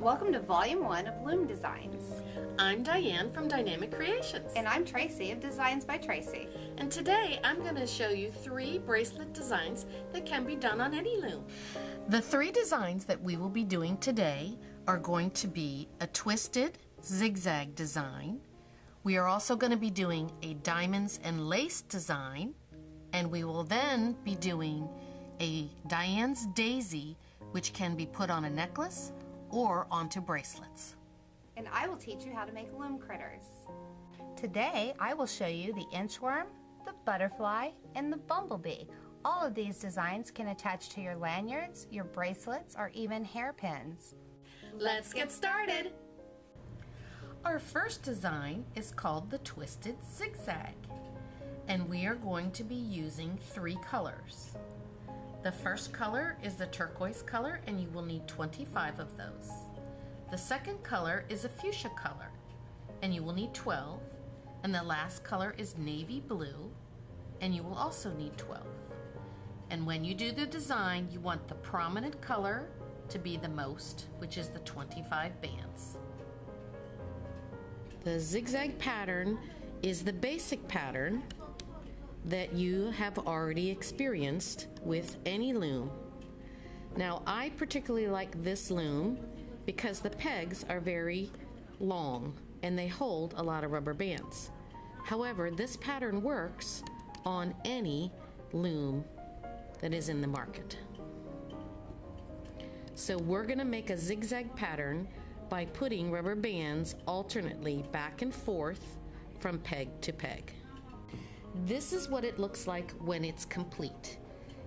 Welcome to Volume 1 of Loom Designs. I'm Diane from Dynamic Creations. And I'm Tracy of Designs by Tracy. And today I'm going to show you 3 bracelet designs that can be done on any loom. The 3 designs that we will be doing today are going to be a twisted zigzag design. We are also going to be doing a diamonds and lace design, and we will then be doing a Diane's daisy, which can be put on a necklace or onto bracelets. And I will teach you how to make loom critters. Today I will show you the inchworm, the butterfly, and the bumblebee. All of these designs can attach to your lanyards, your bracelets, or even hairpins. Let's get started! Our first design is called the twisted zigzag, and we are going to be using 3 colors. The first color is the turquoise color, and you will need 25 of those. The second color is a fuchsia color, and you will need 12. And the last color is navy blue, and you will also need 12. And when you do the design, you want the prominent color to be the most, which is the 25 bands. The zigzag pattern is the basic pattern that you have already experienced with any loom. Now, I particularly like this loom because the pegs are very long and they hold a lot of rubber bands. However, this pattern works on any loom that is in the market. So we're going to make a zigzag pattern by putting rubber bands alternately back and forth from peg to peg. This is what it looks like when it's complete.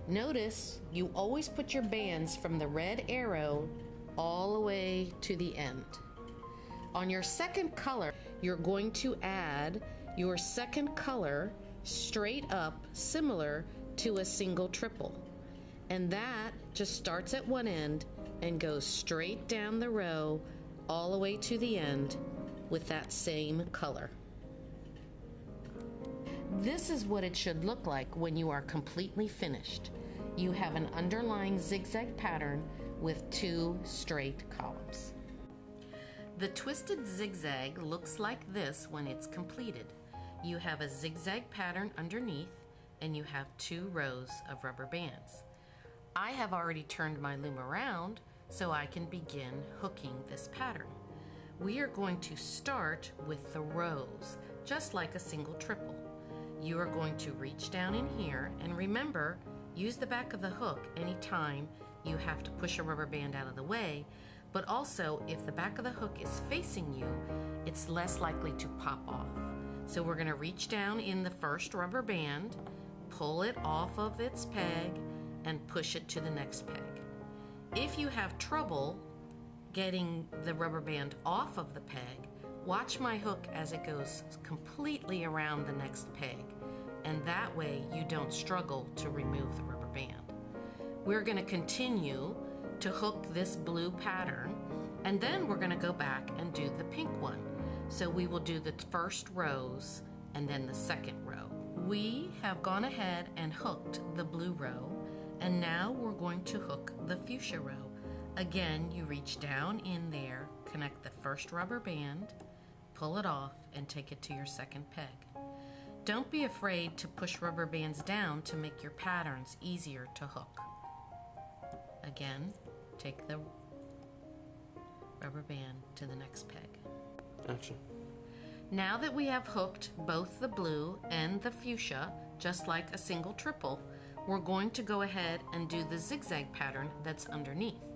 Notice you always put your bands from the red arrow all the way to the end. On your second color, you're going to add your second color straight up, similar to a single triple. And that just starts at one end and goes straight down the row all the way to the end with that same color. This is what it should look like when you are completely finished. You have an underlying zigzag pattern with 2 straight columns. The twisted zigzag looks like this when it's completed. You have a zigzag pattern underneath and you have 2 rows of rubber bands. I have already turned my loom around so I can begin hooking this pattern. We are going to start with the rows, just like a single triple. You are going to reach down in here, and remember, use the back of the hook anytime you have to push a rubber band out of the way, but also if the back of the hook is facing you, it's less likely to pop off. So we're going to reach down in the first rubber band, pull it off of its peg, and push it to the next peg. If you have trouble getting the rubber band off of the peg, watch my hook as it goes completely around the next peg, and that way you don't struggle to remove the rubber band. We're going to continue to hook this blue pattern, and then we're going to go back and do the pink one. So we will do the first rows and then the second row. We have gone ahead and hooked the blue row, and now we're going to hook the fuchsia row. Again, you reach down in there, connect the first rubber band, pull it off, and take it to your second peg. Don't be afraid to push rubber bands down to make your patterns easier to hook. Again, take the rubber band to the next peg. Gotcha. Now that we have hooked both the blue and the fuchsia, just like a single triple, we're going to go ahead and do the zigzag pattern that's underneath.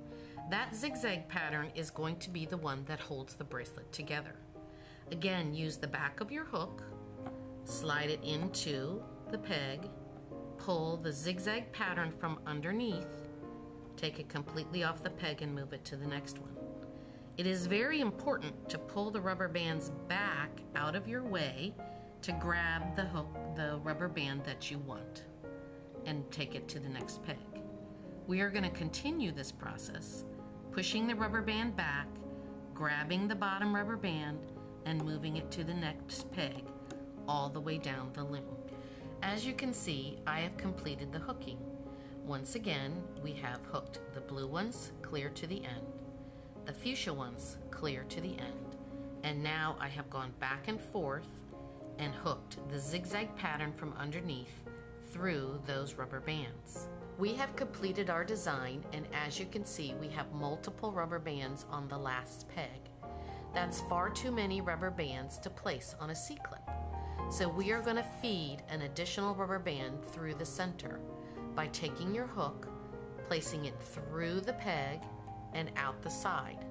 That zigzag pattern is going to be the one that holds the bracelet together. Again, use the back of your hook, slide it into the peg, pull the zigzag pattern from underneath, take it completely off the peg and move it to the next one. It is very important to pull the rubber bands back out of your way to grab the hook, the rubber band that you want, and take it to the next peg. We are going to continue this process, pushing the rubber band back, grabbing the bottom rubber band, and moving it to the next peg, all the way down the loom. As you can see, I have completed the hooking. Once again, we have hooked the blue ones clear to the end, the fuchsia ones clear to the end. And now I have gone back and forth and hooked the zigzag pattern from underneath through those rubber bands. We have completed our design, and as you can see, we have multiple rubber bands on the last peg. That's far too many rubber bands to place on a C-clip. So we are going to feed an additional rubber band through the center by taking your hook, placing it through the peg and out the side.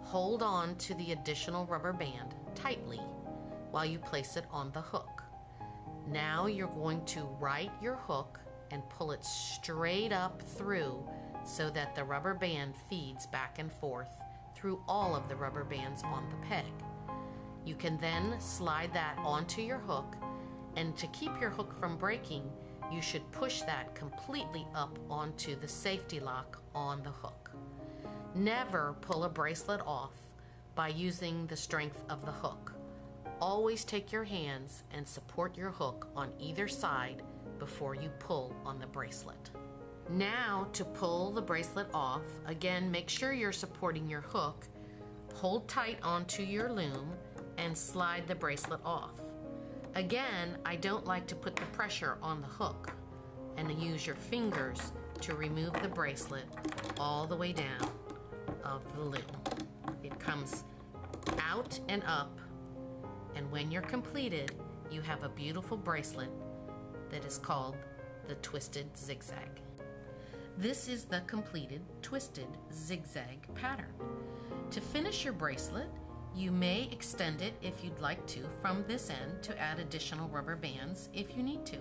Hold on to the additional rubber band tightly while you place it on the hook. Now you're going to right your hook and pull it straight up through so that the rubber band feeds back and forth through all of the rubber bands on the peg. You can then slide that onto your hook, and to keep your hook from breaking, you should push that completely up onto the safety lock on the hook. Never pull a bracelet off by using the strength of the hook. Always take your hands and support your hook on either side before you pull on the bracelet. Now to pull the bracelet off, again make sure you're supporting your hook, hold tight onto your loom, and slide the bracelet off. Again, I don't like to put the pressure on the hook, and use your fingers to remove the bracelet all the way down of the loom. It comes out and up, and when you're completed, you have a beautiful bracelet that is called the Twisted Zigzag. This is the completed Twisted Zigzag pattern. To finish your bracelet, you may extend it if you'd like to from this end to add additional rubber bands if you need to.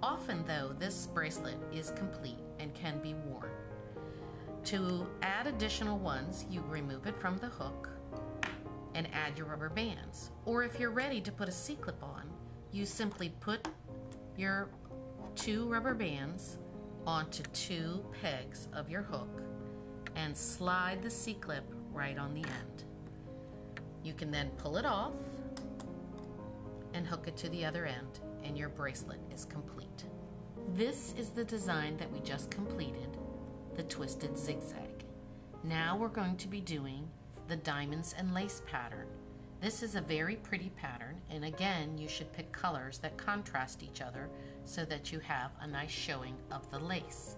Often though, this bracelet is complete and can be worn. To add additional ones, you remove it from the hook and add your rubber bands. Or if you're ready to put a C-clip on, you simply put your 2 rubber bands onto 2 pegs of your hook and slide the C-clip right on the end. You can then pull it off and hook it to the other end, and your bracelet is complete. This is the design that we just completed, the Twisted Zigzag. Now we're going to be doing the diamonds and lace pattern. This is a very pretty pattern, and again, you should pick colors that contrast each other so that you have a nice showing of the lace.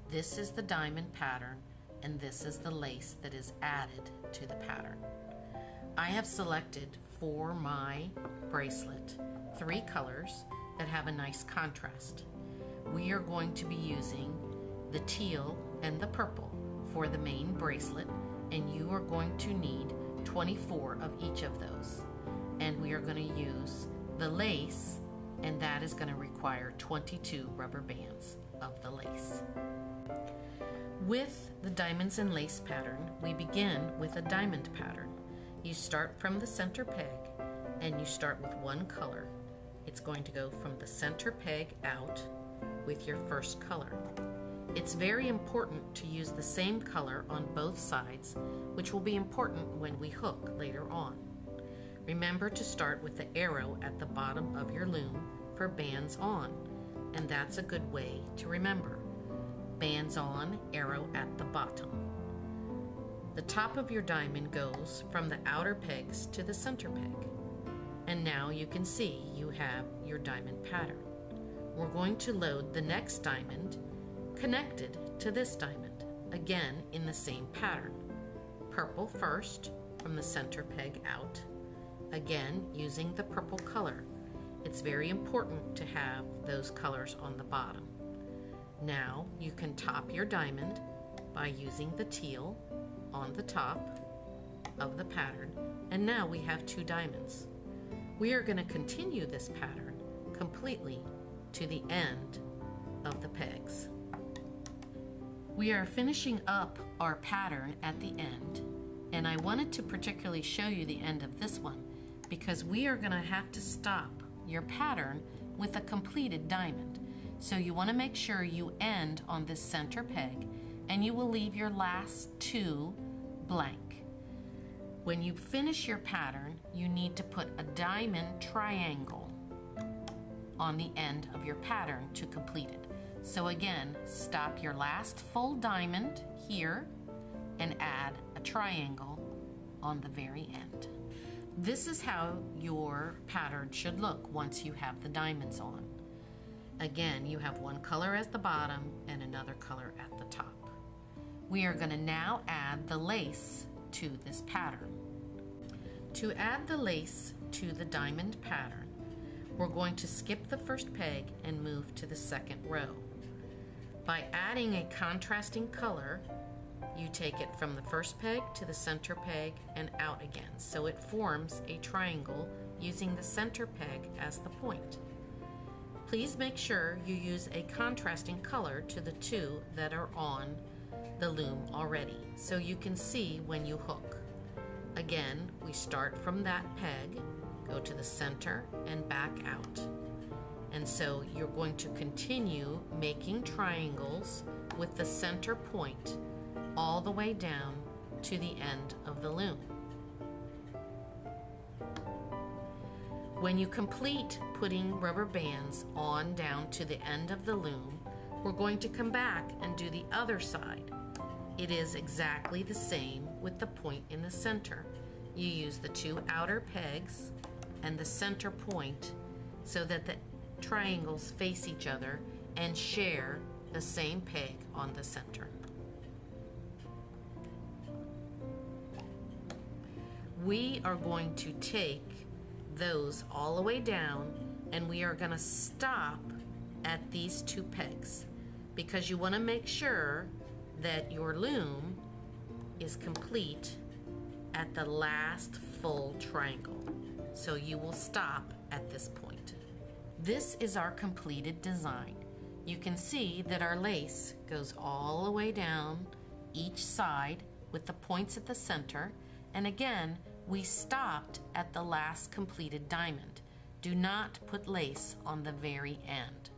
This is the diamond pattern, and this is the lace that is added to the pattern. I have selected for my bracelet 3 colors that have a nice contrast. We are going to be using the teal and the purple for the main bracelet, and you are going to need 24 of each of those. And we are going to use the lace, and that is going to require 22 rubber bands of the lace. With the diamonds and lace pattern, we begin with a diamond pattern. You start from the center peg, and you start with one color. It's going to go from the center peg out with your first color. It's very important to use the same color on both sides, which will be important when we hook later on. Remember to start with the arrow at the bottom of your loom for bands on, and that's a good way to remember. Bands on, arrow at the bottom. The top of your diamond goes from the outer pegs to the center peg. And now you can see you have your diamond pattern. We're going to load the next diamond connected to this diamond, again in the same pattern. Purple first from the center peg out, again using the purple color. It's very important to have those colors on the bottom. Now you can top your diamond by using the teal on the top of the pattern, and now we have 2 diamonds. We are going to continue this pattern completely to the end of the pegs. We are finishing up our pattern at the end, and I wanted to particularly show you the end of this one because we are going to have to stop your pattern with a completed diamond. So you want to make sure you end on this center peg, and you will leave your last 2 blank. When you finish your pattern, you need to put a diamond triangle on the end of your pattern to complete it. So again, stop your last full diamond here and add a triangle on the very end. This is how your pattern should look once you have the diamonds on. Again, you have one color at the bottom and another color at the top. We are going to now add the lace to this pattern. To add the lace to the diamond pattern, we're going to skip the first peg and move to the second row. By adding a contrasting color, you take it from the first peg to the center peg and out again, so it forms a triangle using the center peg as the point. Please make sure you use a contrasting color to the two that are on the loom already, so you can see when you hook. Again, we start from that peg, go to the center and back out. And so you're going to continue making triangles with the center point all the way down to the end of the loom. When you complete putting rubber bands on down to the end of the loom, we're going to come back and do the other side. It is exactly the same with the point in the center. You use the two outer pegs and the center point so that the triangles face each other and share the same peg on the center. We are going to take those all the way down and we are going to stop at these two pegs because you want to make sure that your loom is complete at the last full triangle. So you will stop at this point. This is our completed design. You can see that our lace goes all the way down each side with the points at the center, and again, we stopped at the last completed diamond. Do not put lace on the very end.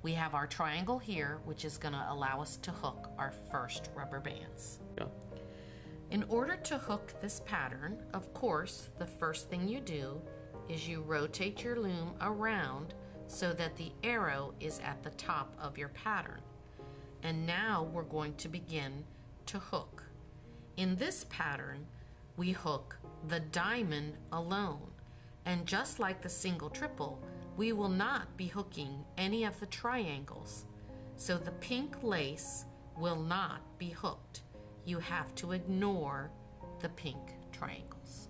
We have our triangle here, which is going to allow us to hook our first rubber bands. Yeah. In order to hook this pattern, of course, the first thing you do is you rotate your loom around so that the arrow is at the top of your pattern. And now we're going to begin to hook. In this pattern, we hook the diamond alone. And just like the single triple, we will not be hooking any of the triangles. So the pink lace will not be hooked. You have to ignore the pink triangles.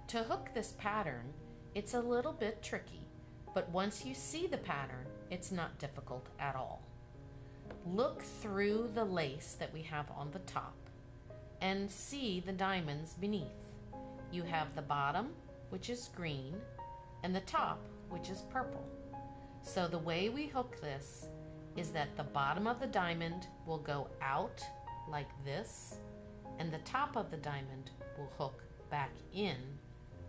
To hook this pattern, it's a little bit tricky, but once you see the pattern, it's not difficult at all. Look through the lace that we have on the top and see the diamonds beneath. You have the bottom, which is green, and the top, which is purple. So the way we hook this is that the bottom of the diamond will go out like this, and the top of the diamond will hook back in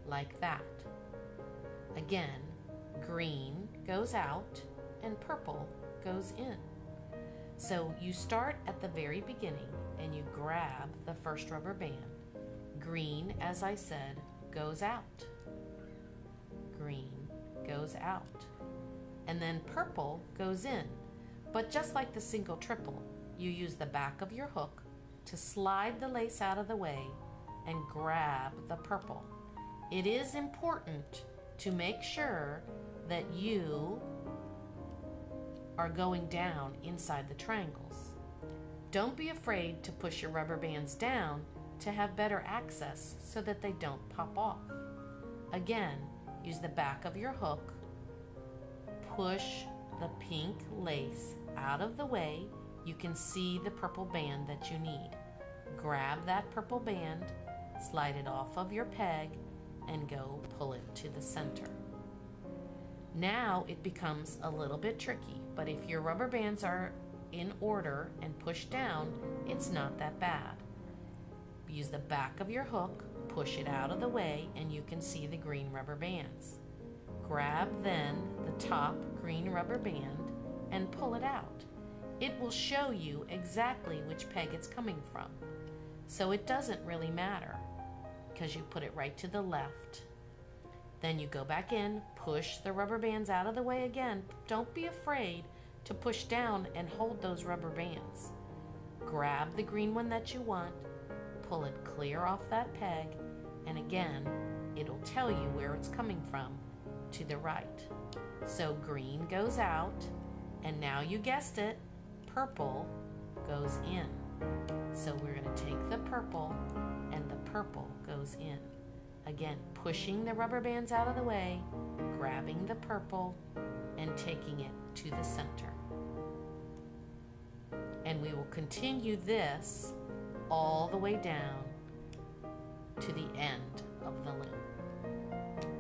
like that. Again, green goes out and purple goes in. So you start at the very beginning and you grab the first rubber band. Green, as I said, goes out. Green goes out. And then purple goes in. But just like the single triple, you use the back of your hook to slide the lace out of the way and grab the purple. It is important to make sure that you are going down inside the triangles. Don't be afraid to push your rubber bands down to have better access so that they don't pop off. Again, use the back of your hook, push the pink lace out of the way. You can see the purple band that you need. Grab that purple band, slide it off of your peg, and go pull it to the center. Now it becomes a little bit tricky, but if your rubber bands are in order and pushed down, it's not that bad. Use the back of your hook, push it out of the way, and you can see the green rubber bands. Grab then the top green rubber band and pull it out. It will show you exactly which peg it's coming from. So it doesn't really matter because you put it right to the left. Then you go back in, push the rubber bands out of the way again. Don't be afraid to push down and hold those rubber bands. grab the green one that you want, pull it clear off that peg, and again, it'll tell you where it's coming from, to the right. So green goes out, and now you guessed it, purple goes in. So we're going to take the purple, and the purple goes in. Again, pushing the rubber bands out of the way, grabbing the purple, and taking it to the center. And we will continue this all the way down to the end of the loom.